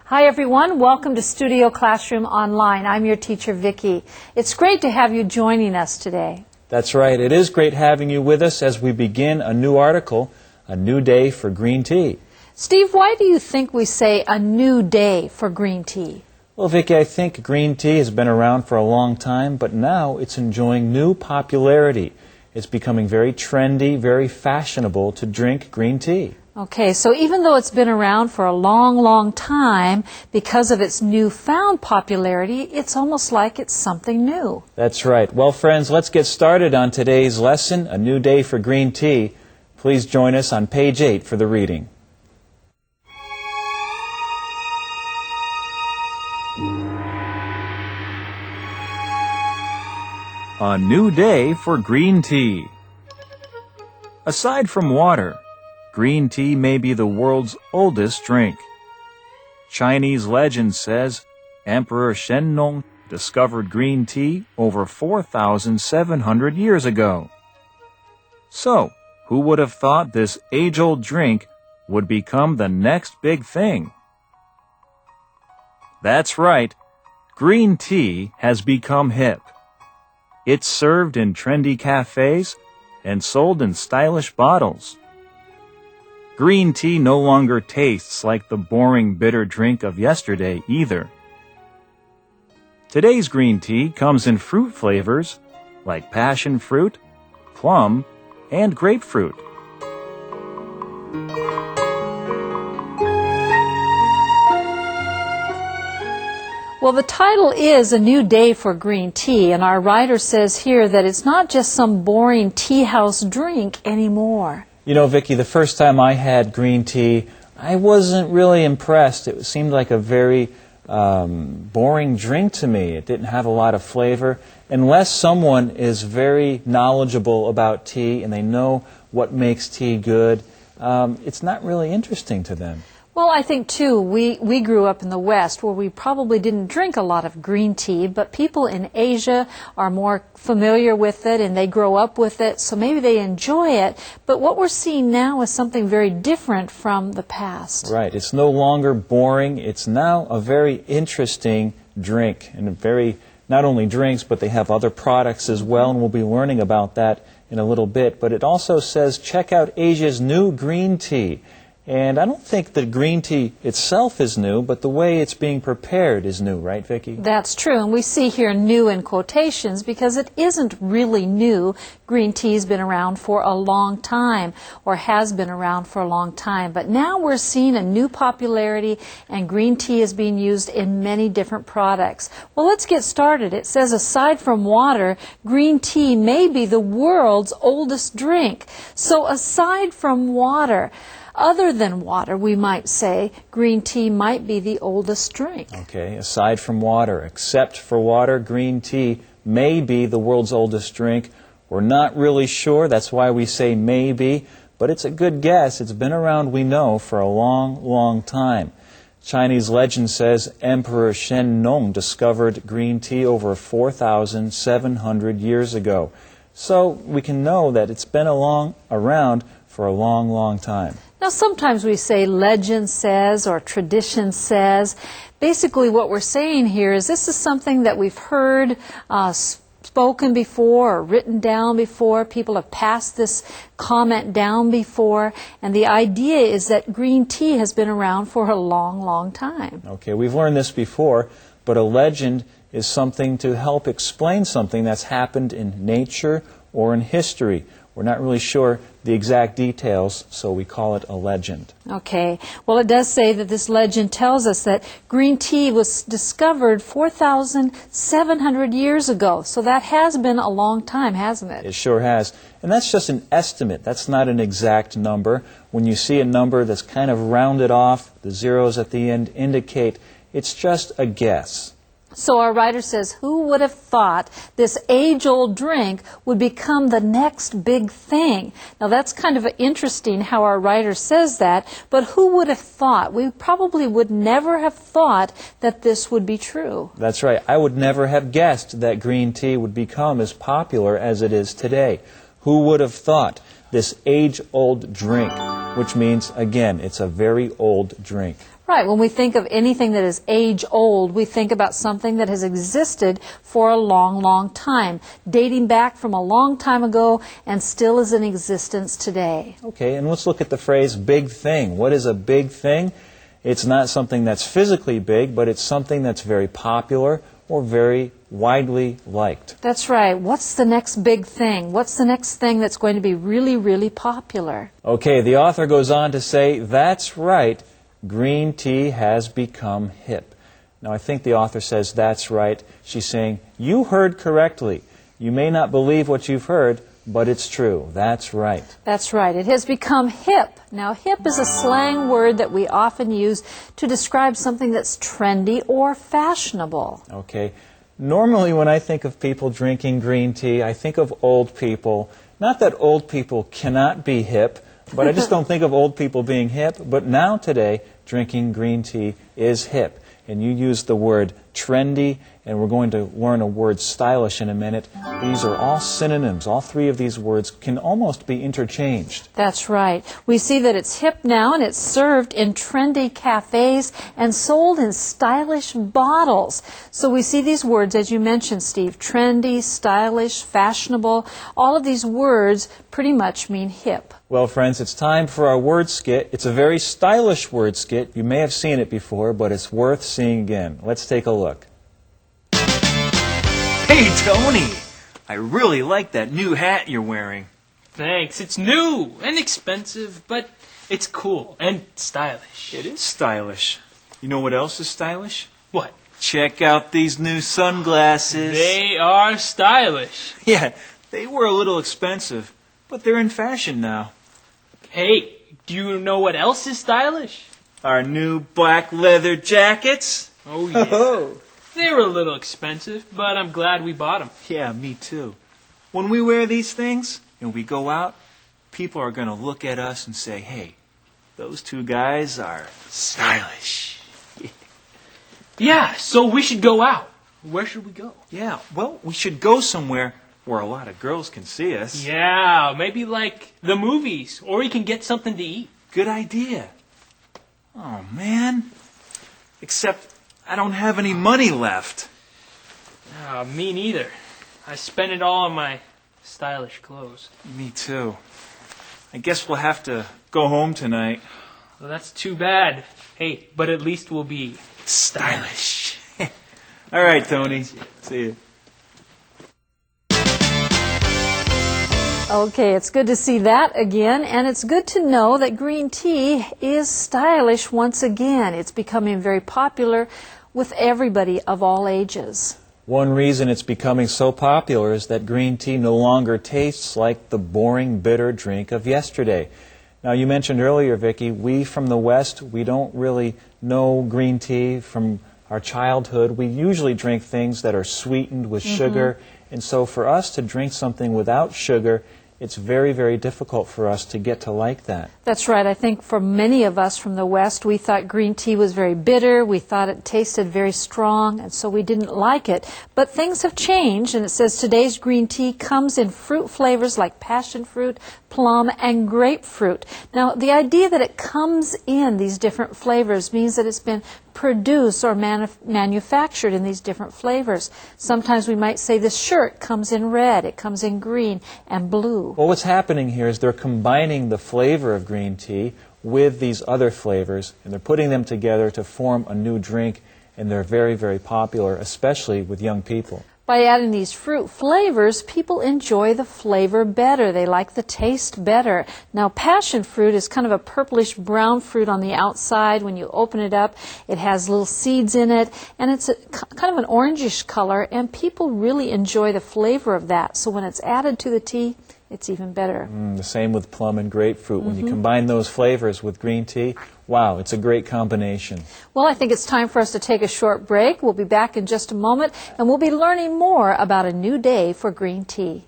Hi everyone, welcome to Studio Classroom Online. I'm your teacher Vicki. It's great to have you joining us today. That's right, it is great having you with us as we begin a new article, A New Day for Green Tea. Steve, why do you think we say a new day for green tea? Well, Vicki, I think green tea has been around for a long time, but now it's enjoying new popularity. It's becoming very trendy, very fashionable to drink green tea. Okay, so even though it's been around for a long, long time, because of its newfound popularity, it's almost like it's something new. That's right. Well, friends, let's get started on today's lesson, A New Day for Green Tea. Please join us on page 8 for the reading. A new day for green tea. Aside from water, green tea may be the world's oldest drink. Chinese legend says Emperor Shennong discovered green tea over 4,700 years ago. So, who would have thought this age-old drink would become the next big thing? That's right, green tea has become hip. It's served in trendy cafes and sold in stylish bottles. Green tea no longer tastes like the boring bitter drink of yesterday either. Today's green tea comes in fruit flavors like passion fruit, plum, and grapefruit. Well, the title is A New Day for Green Tea, and our writer says here that it's not just some boring tea house drink anymore. You know, Vicki, the first time I had green tea, I wasn't really impressed. It seemed like a very boring drink to me. It didn't have a lot of flavor. Unless someone is very knowledgeable about tea and they know what makes tea good, it's not really interesting to them. Well, I think, too, we grew up in the West where we probably didn't drink a lot of green tea, but people in Asia are more familiar with it and they grow up with it, so maybe they enjoy it. But what we're seeing now is something very different from the past. Right. It's no longer boring. It's now a very interesting drink, and very, not only drinks, but they have other products as well, and we'll be learning about that in a little bit. But it also says, check out Asia's new green tea. And I don't think that green tea itself is new, but the way it's being prepared is new, right, Vicki? That's true, and we see here new in quotations because it isn't really new. Green tea's been around for a long time, or has been around for a long time. But now we're seeing a new popularity, and green tea is being used in many different products. Well, let's get started. It says, aside from water, green tea may be the world's oldest drink. So aside from water, other than water, we might say, green tea might be the oldest drink. Okay, aside from water, except for water, green tea may be the world's oldest drink. We're not really sure, that's why we say maybe, but it's a good guess. It's been around, we know, for a long, long time. Chinese legend says Emperor Shennong discovered green tea over 4,700 years ago. So we can know that it's been around for a long, long time. Now, sometimes we say legend says or tradition says. Basically, what we're saying here is this is something that we've heard spoken before or written down before. People have passed this comment down before. And the idea is that green tea has been around for a long, long time. Okay, we've learned this before, but a legend is something to help explain something that's happened in nature or in history, We're not really sure the exact details, so we call it a legend. Okay. Well, it does say that this legend tells us that green tea was discovered 4,700 years ago. So that has been a long time, hasn't it? It sure has. And that's just an estimate. That's not an exact number. When you see a number that's kind of rounded off, the zeros at the end indicate it's just a guess. So our writer says, who would have thought this age-old drink would become the next big thing? Now that's kind of interesting how our writer says that, but who would have thought? We probably would never have thought that this would be true. That's right. I would never have guessed that green tea would become as popular as it is today. Who would have thought this age-old drink, which means, again, it's a very old drink. Right. When we think of anything that is age-old, we think about something that has existed for a long, long time, dating back from a long time ago and still is in existence today. Okay, and let's look at the phrase big thing. What is a big thing? It's not something that's physically big, but it's something that's very popular or very widely liked. That's right. What's the next big thing? What's the next thing that's going to be really, really popular? Okay, the author goes on to say, that's right. Green tea has become hip. Now, I think the author says that's right. She's saying, you heard correctly. You may not believe what you've heard, but it's true. That's right. That's right. It has become hip. Now, hip is a slang word that we often use to describe something that's trendy or fashionable. Okay. Normally, when I think of people drinking green tea, I think of old people. Not that old people cannot be hip, but I just don't think of old people being hip. But now today, drinking green tea is hip. And you use the word trendy, and we're going to learn a word stylish in a minute. These are all synonyms. All three of these words can almost be interchanged. That's right. We see that it's hip now, and it's served in trendy cafes and sold in stylish bottles. So we see these words, as you mentioned, Steve, trendy, stylish, fashionable. All of these words pretty much mean hip. Well, friends, it's time for our word skit. It's a very stylish word skit. You may have seen it before, but it's worth seeing again. Let's take a look. Hey, Tony! I really like that new hat you're wearing. Thanks. It's new and expensive, but it's cool and stylish. It is stylish. You know what else is stylish? What? Check out these new sunglasses. They are stylish. Yeah, they were a little expensive, but they're in fashion now. Hey, do you know what else is stylish? Our new black leather jackets. Oh, yeah. Oh. They were a little expensive, but I'm glad we bought them. Yeah, me too. When we wear these things and we go out, people are going to look at us and say, hey, those two guys are stylish. Yeah, so we should go out. Where should we go? Yeah, well, we should go somewhere where a lot of girls can see us. Yeah, maybe like the movies, or we can get something to eat. Good idea. Oh, man. Except I don't have any money left. Me neither. I spent it all on my stylish clothes. Me too. I guess we'll have to go home tonight. Well, that's too bad. Hey, but at least we'll be Stylish. All right, Tony. See you. Okay, it's good to see that again, and it's good to know that green tea is stylish once again. It's becoming very popular with everybody of all ages. One reason it's becoming so popular is that green tea no longer tastes like the boring, bitter drink of yesterday. Now, you mentioned earlier, Vicki, we from the West, we don't really know green tea from our childhood. We usually drink things that are sweetened with sugar, and so for us to drink something without sugar, it's very, very difficult for us to get to like that. That's right. I think for many of us from the West, we thought green tea was very bitter. We thought it tasted very strong, and so we didn't like it. But things have changed, and it says today's green tea comes in fruit flavors like passion fruit, plum, and grapefruit. Now, the idea that it comes in these different flavors means that it's been produced or manufactured in these different flavors. Sometimes we might say this shirt comes in red, it comes in green and blue. Well, what's happening here is they're combining the flavor of green tea with these other flavors, and they're putting them together to form a new drink, and they're very, very popular, especially with young people. By adding these fruit flavors, people enjoy the flavor better. They like the taste better. Now, passion fruit is kind of a purplish brown fruit on the outside. When you open it up, it has little seeds in it, and it's kind of an orangish color, and people really enjoy the flavor of that. So when it's added to the tea, it's even better. The same with plum and grapefruit. When you combine those flavors with green tea, wow, it's a great combination. Well, I think it's time for us to take a short break. We'll be back in just a moment, and we'll be learning more about a new day for green tea.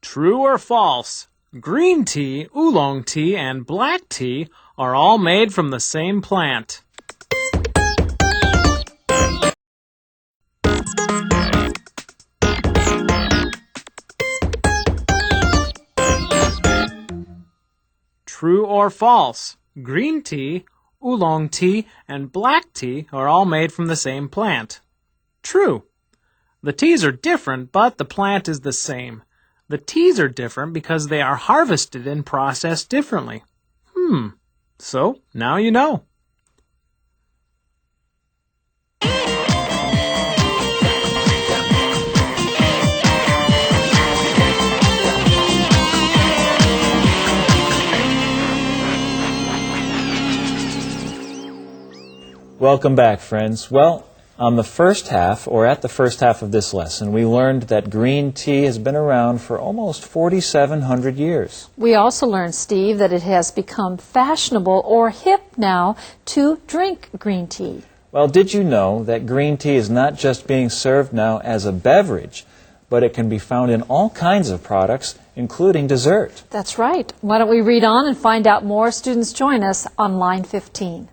True or false? Green tea, oolong tea, and black tea are all made from the same plant. True or false? Green tea, oolong tea, and black tea are all made from the same plant. True. The teas are different, but the plant is the same. The teas are different because they are harvested and processed differently. So, now you know. Welcome back, friends. Well, on the first half, or at the first half of this lesson, we learned that green tea has been around for almost 4,700 years. We also learned, Steve, that it has become fashionable or hip now to drink green tea. Well, did you know that green tea is not just being served now as a beverage, but it can be found in all kinds of products, including dessert? That's right. Why don't we read on and find out more? Students, join us on line 15.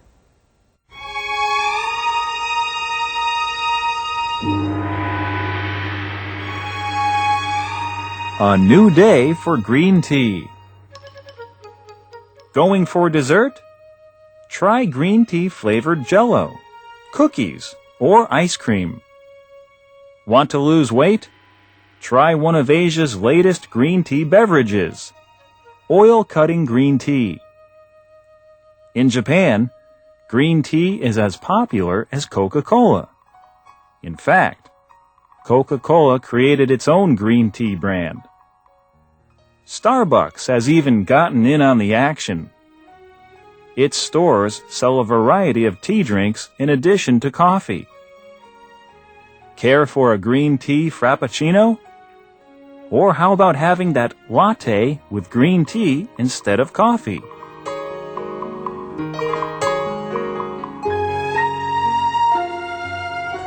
A new day for green tea. Going for dessert? Try green tea flavored Jell-O, cookies, or ice cream. Want to lose weight? Try one of Asia's latest green tea beverages, oil-cutting green tea. In Japan, green tea is as popular as Coca-Cola. In fact, Coca-Cola created its own green tea brand. Starbucks has even gotten in on the action. Its stores sell a variety of tea drinks in addition to coffee. Care for a green tea frappuccino? Or how about having that latte with green tea instead of coffee?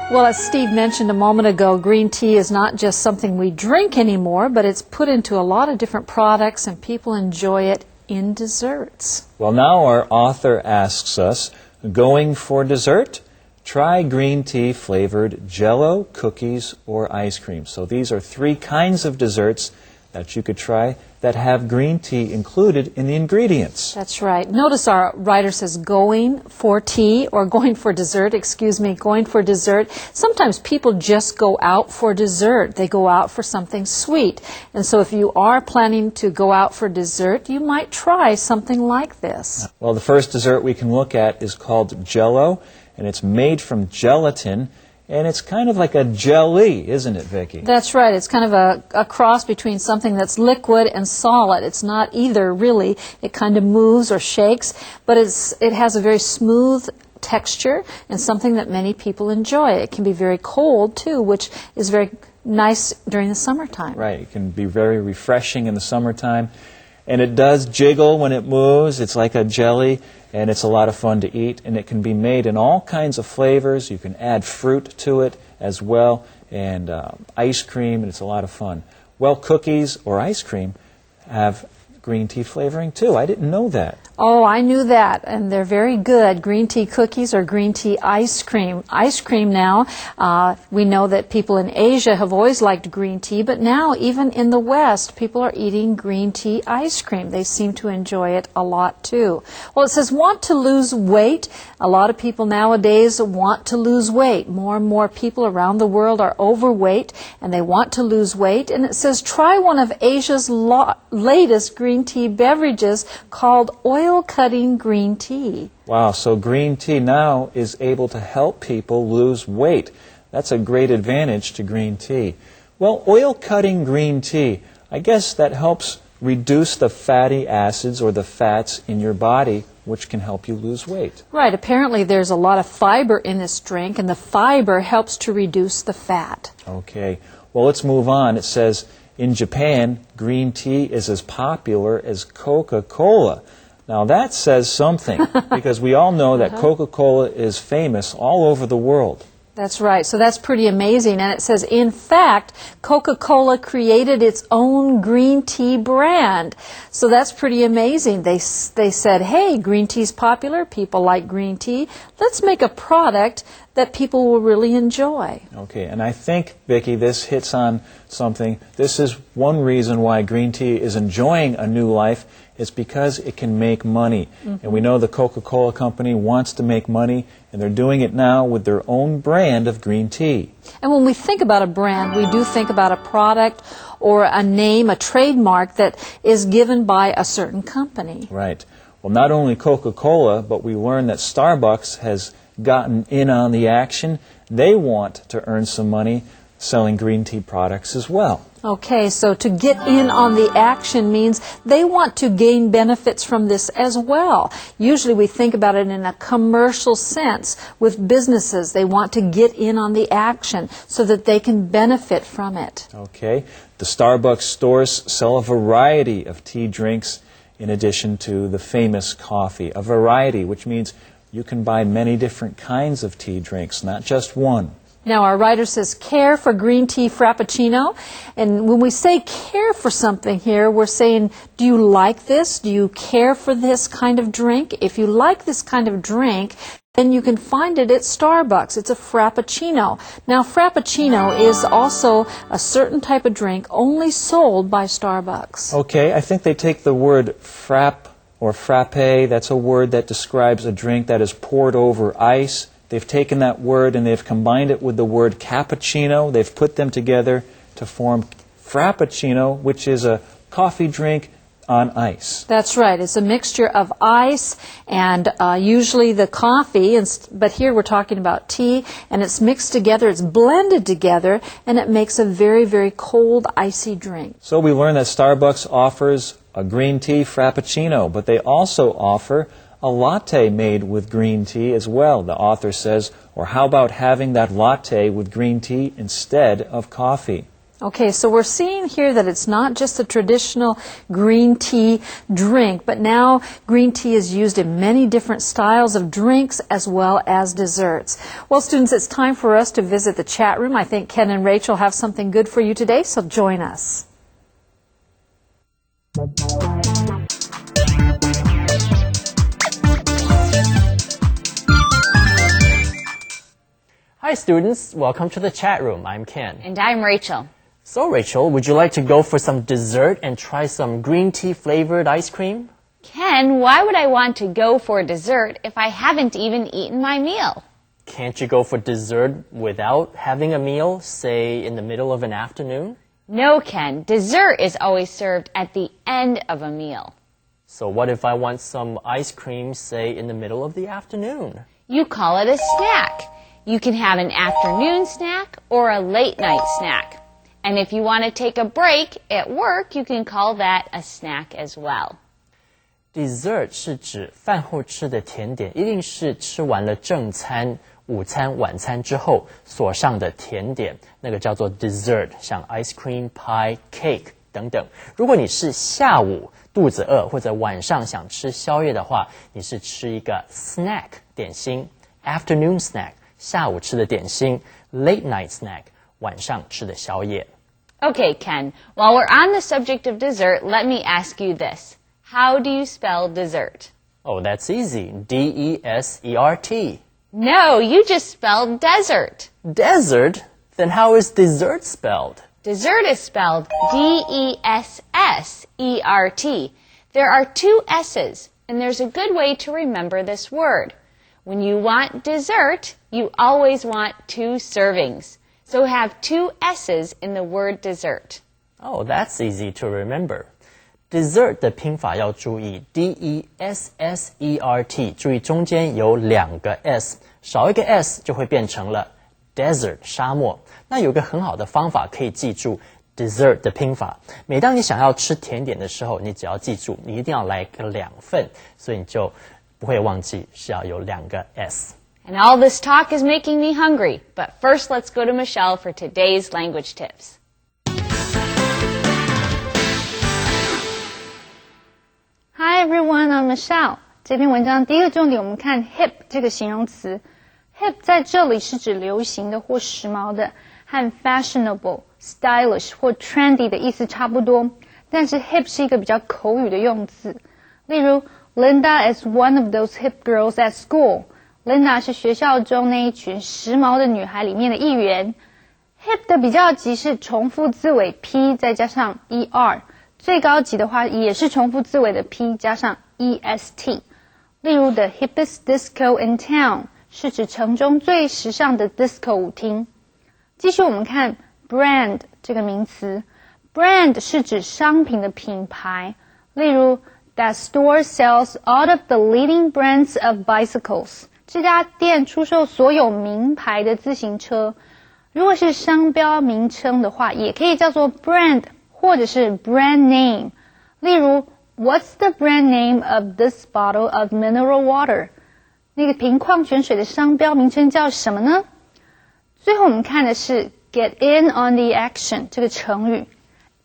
Well, as Steve mentioned a moment ago, green tea is not just something we drink anymore, but it's put into a lot of different products and people enjoy it in desserts. Well, now our author asks us, going for dessert? Try green tea flavored Jell-O, cookies, or ice cream. So these are three kinds of desserts that you could try that have green tea included in the ingredients. That's right. Notice our writer says going for tea, or going for dessert, going for dessert. Sometimes people just go out for dessert. They go out for something sweet. And so if you are planning to go out for dessert, you might try something like this. Well, the first dessert we can look at is called Jell-O, and it's made from gelatin. And it's kind of like a jelly, isn't it, Vicki? That's right. It's kind of a cross between something that's liquid and solid. It's not either, really. It kind of moves or shakes, but it has a very smooth texture and something that many people enjoy. It can be very cold, too, which is very nice during the summertime. Right. It can be very refreshing in the summertime. And it does jiggle when it moves. It's like a jelly, and it's a lot of fun to eat. And it can be made in all kinds of flavors. You can add fruit to it as well, and ice cream, and it's a lot of fun. Well, cookies or ice cream have green tea flavoring too. I didn't know that. Oh, I knew that, and they're very good. Green tea cookies or green tea ice cream. Ice cream now, we know that people in Asia have always liked green tea, but now even in the West, people are eating green tea ice cream. They seem to enjoy it a lot too. Well, it says want to lose weight. A lot of people nowadays want to lose weight. More and more people around the world are overweight, and they want to lose weight. And it says try one of Asia's latest green tea beverages called oil oil-cutting green tea. Wow, so green tea now is able to help people lose weight. That's a great advantage to green tea. Well, oil-cutting green tea, I guess that helps reduce the fatty acids or the fats in your body, which can help you lose weight. Right, apparently there's a lot of fiber in this drink, and the fiber helps to reduce the fat. Okay, well, let's move on. It says, in Japan, green tea is as popular as Coca-Cola. Now that says something, because we all know that Coca-Cola is famous all over the world. That's right. So that's pretty amazing. And it says, in fact, Coca-Cola created its own green tea brand. So that's pretty amazing. They said, hey, green tea's popular. People like green tea. Let's make a product that people will really enjoy. Okay, and I think, Vicki, this hits on something. This is one reason why green tea is enjoying a new life. It's because it can make money. And we know the Coca-Cola company wants to make money, and they're doing it now with their own brand of green tea. And when we think about a brand, we do think about a product or a name, a trademark that is given by a certain company. Right. Well, not only Coca-Cola, but we learned that Starbucks has gotten in on the action. They want to earn some money selling green tea products as well. Okay, so to get in on the action means they want to gain benefits from this as well. Usually we think about it in a commercial sense with businesses. They want to get in on the action so that they can benefit from it. Okay. The Starbucks stores sell a variety of tea drinks in addition to the famous coffee. A variety, which means you can buy many different kinds of tea drinks, not just one. Now, our writer says, care for green tea frappuccino. And when we say care for something here, we're saying, do you like this? Do you care for this kind of drink? If you like this kind of drink, then you can find it at Starbucks. It's a frappuccino. Now, frappuccino is also a certain type of drink only sold by Starbucks. Okay, I think they take the word frappe or frappe. That's a word that describes a drink that is poured over ice. They've taken that word and they've combined it with the word cappuccino. They've put them together to form frappuccino, which is a coffee drink on ice. That's right. It's a mixture of ice and usually the coffee, but here we're talking about tea, and it's mixed together, it's blended together, and it makes a very, very cold, icy drink. So we learned that Starbucks offers a green tea frappuccino, but they also offer a latte made with green tea as well, the author says, or how about having that latte with green tea instead of coffee? Okay, so we're seeing here that it's not just a traditional green tea drink, but now green tea is used in many different styles of drinks as well as desserts. Well, students, it's time for us to visit the chat room. I think Ken and Rachel have something good for you today, so join us. Hi students, welcome to the chat room. I'm Ken. And I'm Rachel. So Rachel, would you like to go for some dessert and try some green tea flavored ice cream? Ken, why would I want to go for dessert if I haven't even eaten my meal? Can't you go for dessert without having a meal, say in the middle of an afternoon? No, Ken. Dessert is always served at the end of a meal. So what if I want some ice cream, say in the middle of the afternoon? You call it a snack. You can have an afternoon snack or a late night snack. And if you want to take a break at work, you can call that a snack as well. Dessert 是指饭后吃的甜点，一定是吃完了正餐、午餐、晚餐之后所上的甜点，那个叫做 dessert， 像 ice cream, pie, cake 等等。如果你是下午肚子饿或者晚上想吃宵夜的话，你是吃一个 snack 点心 afternoon snack 下午吃的点心 late night snack 晚上吃的宵夜。Okay, Ken, while we're on the subject of dessert, let me ask you this. How do you spell dessert? Oh, that's easy. D-E-S-E-R-T. No, you just spelled desert. Desert? Then how is dessert spelled? Dessert is spelled D-E-S-S-E-R-T. There are two S's, and there's a good way to remember this word. When you want dessert, you always want 2 servings. So have 2 S's in the word dessert. Oh, that's easy to remember. Dessert 的拼法要注意 D-E-S-S-E-R-T， 注意中间有2个 S， 少一个 S 就会变成了 desert 沙漠。那有个很好的方法可以记住 dessert 的拼法。每当你想要吃甜点的时候，你只要记住你一定要来个2份，所以你就不会忘记是要有2个 S。 And all this talk is making me hungry. But first, let's go to Michelle for today's language tips. Hi everyone, I'm Michelle. 这篇文章第一个重点，我们看 hip 这个形容词。hip 在这里是指流行的或时髦的，和 fashionable、stylish 或 trendy 的意思差不多。但是 hip 是一个比较口语的用字。例如 Linda is one of those hip girls at school.Linda 是学校中那一群时髦的女孩里面的一员。hip 的比较级是重複字尾 p 再加上 er， 最高级的话也是重複字尾的 p 加上 est。例如 The hippest disco in town 是指城中最时尚的 disco 舞厅。继续我们看 brand 这个名词， brand 是指商品的品牌。例如 That store sells all of the leading brands of bicycles。这家店出售所有名牌的自行车。如果是商标名称的话，也可以叫做 brand 或者是 brand name。例如 What's the brand name of this bottle of mineral water？ 那个瓶矿泉水的商标名称叫什么呢？最后我们看的是 get in on the action 这个成语。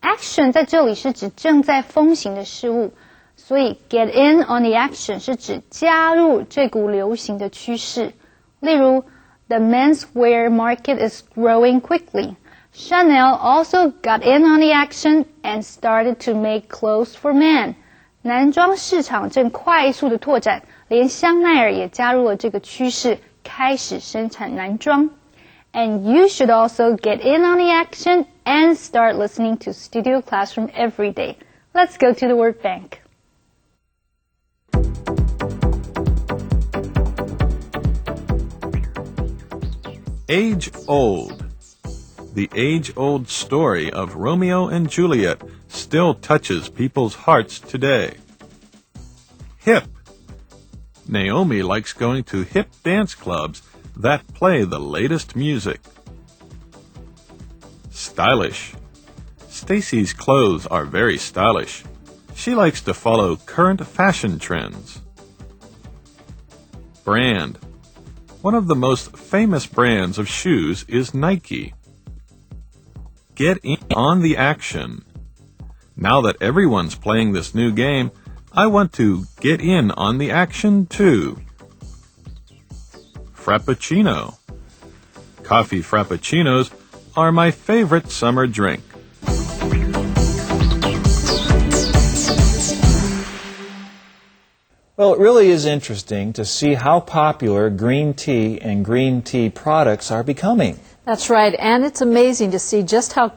action 在这里是指正在风行的事物，所以 get in on the action 是指加入这股流行的趋势。例如 The menswear market is growing quickly. Chanel also got in on the action and started to make clothes for men. 男装市场正快速的拓展，连香奈儿也加入了这个趋势，开始生产男装。And you should also get in on the action and start listening to Studio Classroom every day. Let's go to the word bank. Age-old. The age-old story of Romeo and Juliet still touches people's hearts today. Hip. Naomi likes going to hip dance clubs that play the latest music. Stylish. Stacy's clothes are very stylish. She likes to follow current fashion trends. Brand. One of the most famous brands of shoes is Nike. Get in on the action. Now that everyone's playing this new game, I want to get in on the action too. Frappuccino. Coffee frappuccinos are my favorite summer drink. Well, it really is interesting to see how popular green tea and green tea products are becoming. That's right, and it's amazing to see just how